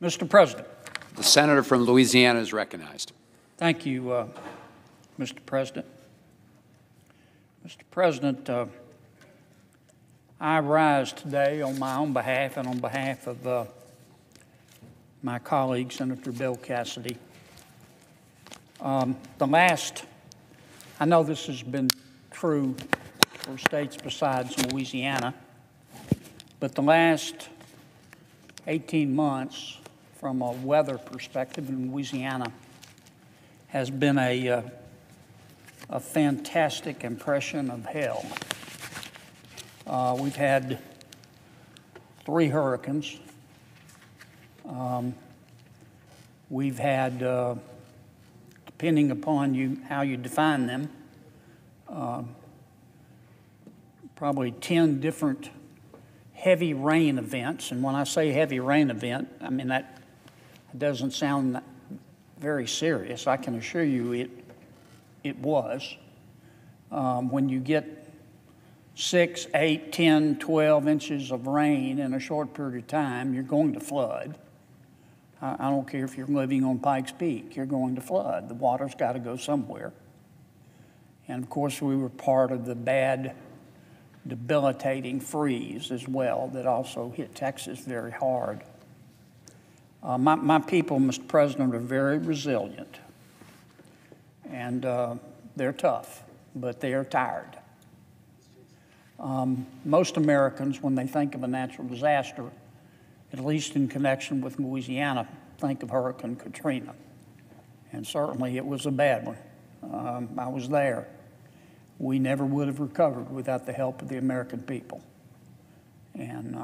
Mr. President. The senator from Louisiana is recognized. Thank you, Mr. President. Mr. President, I rise today on my own behalf and on behalf of my colleague, Senator Bill Cassidy. I know this has been true for states besides Louisiana, but the last 18 months from a weather perspective in Louisiana has been a fantastic impression of hell. We've had 3 hurricanes. We've had, depending upon how you define them, probably 10 different heavy rain events. And when I say heavy rain event, I mean that doesn't sound very serious. I can assure you it was. When you get 6, 8, 10, 12 inches of rain in a short period of time, you're going to flood. I don't care if you're living on Pikes Peak, you're going to flood. The water's got to go somewhere. And of course, we were part of the bad, debilitating freeze as well that also hit Texas very hard. My people, Mr. President, are very resilient. And they're tough, but they are tired. Most Americans, when they think of a natural disaster, at least in connection with Louisiana, think of Hurricane Katrina. And certainly it was a bad one. I was there. We never would have recovered without the help of the American people. And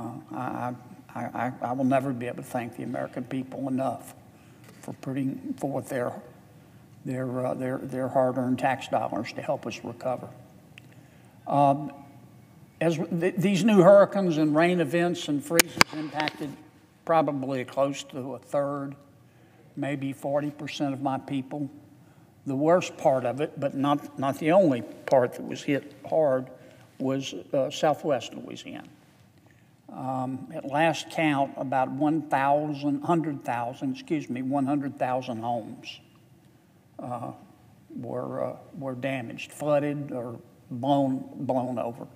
I will never be able to thank the American people enough for putting forth their hard-earned tax dollars to help us recover. These new hurricanes and rain events and freezes impacted probably close to a third, maybe 40% of my people. The worst part of it, but not the only part that was hit hard, was southwest Louisiana. At last count, about 100,000 homes were damaged, flooded, or blown over.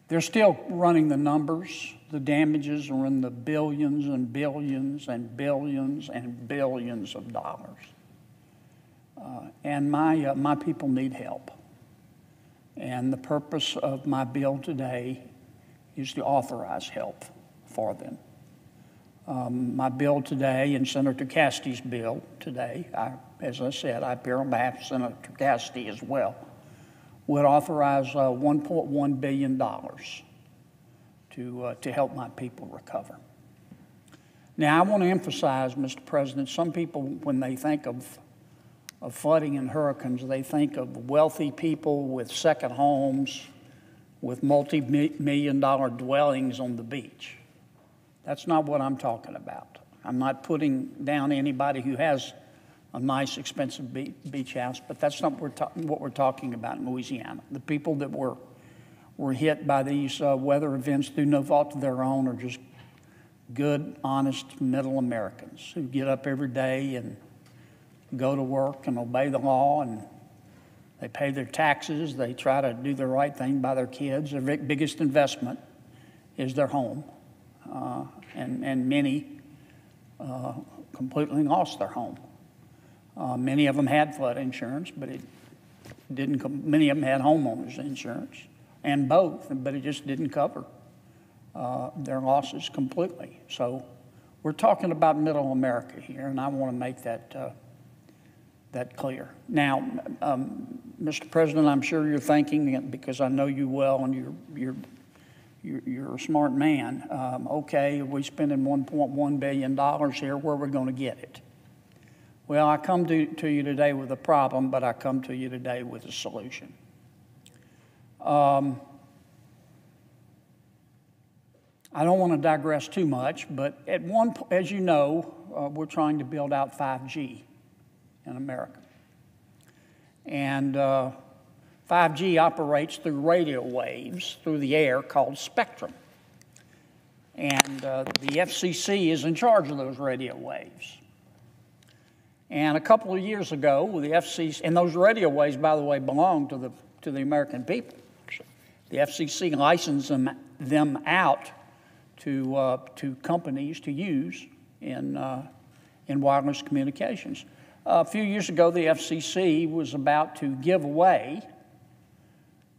They're still running the numbers. The damages are in the billions and billions and billions and billions of dollars. And my people need help. And the purpose of my bill today is to authorize help for them. My bill today and Senator Cassidy's bill today, as I said, I appear on behalf of Senator Cassidy as well, would authorize $1.1 billion to help my people recover. Now, I want to emphasize, Mr. President, some people, when they think of flooding and hurricanes, they think of wealthy people with second homes, with multi-million-dollar dwellings on the beach. That's not what I'm talking about. I'm not putting down anybody who has a nice, expensive beach house, but that's not what we're talking about in Louisiana. The people that were hit by these weather events through no fault of their own are just good, honest, middle Americans who get up every day and go to work and obey the law, and they pay their taxes. They try to do the right thing by their kids. Their biggest investment is their home, and many completely lost their home. Many of them had flood insurance, but it didn't. Many of them had homeowners insurance, and both, but it just didn't cover their losses completely. So we're talking about middle America here, and I want to make that clear. Now, Mr. President, I'm sure you're thinking, because I know you well, and you're a smart man. Okay, we're spending $1.1 billion here. Where are we going to get it? Well, I come to you today with a problem, but I come to you today with a solution. I don't want to digress too much, but as you know, we're trying to build out 5G in America. And 5G operates through radio waves through the air called spectrum. And the FCC is in charge of those radio waves. And a couple of years ago, the FCC, and those radio waves, by the way, belong to the American people. The FCC licensed them out to companies to use in wireless communications. A few years ago, the FCC was about to give away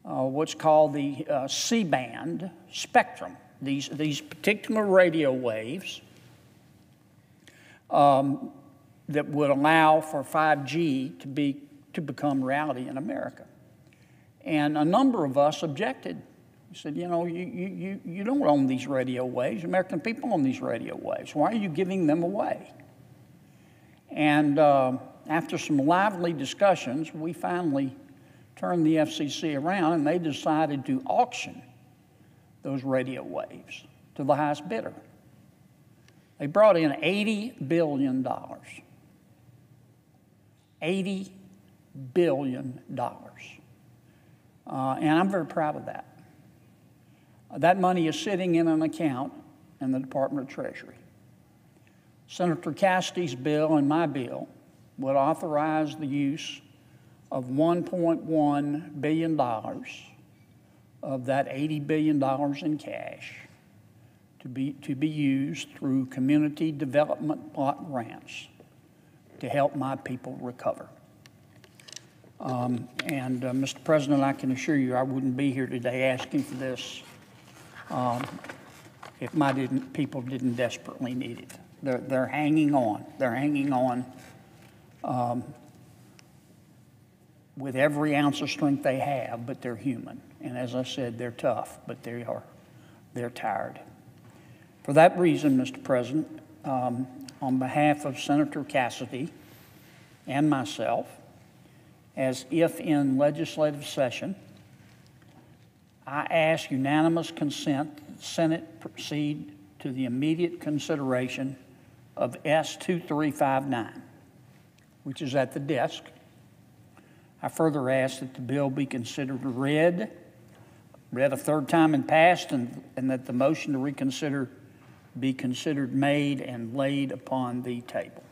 what's called the C-band spectrum. These particular radio waves that would allow for 5G to become reality in America. And a number of us objected. We said, you know, you don't own these radio waves. American people own these radio waves. Why are you giving them away? And after some lively discussions, we finally turned the FCC around, and they decided to auction those radio waves to the highest bidder. They brought in $80 billion. $80 billion. And I'm very proud of that. That money is sitting in an account in the Department of Treasury. Senator Cassidy's bill and my bill would authorize the use of $1.1 billion of that $80 billion in cash to be used through community development block grants to help my people recover. Mr. President, I can assure you I wouldn't be here today asking for this if my people didn't desperately need it. They're hanging on. They're hanging on with every ounce of strength they have, but they're human. And as I said, they're tough, but they're tired. For that reason, Mr. President, on behalf of Senator Cassidy and myself, as if in legislative session, I ask unanimous consent that the Senate proceed to the immediate consideration of S-2359, which is at the desk. I further ask that the bill be considered read a third time and passed, and that the motion to reconsider be considered made and laid upon the table.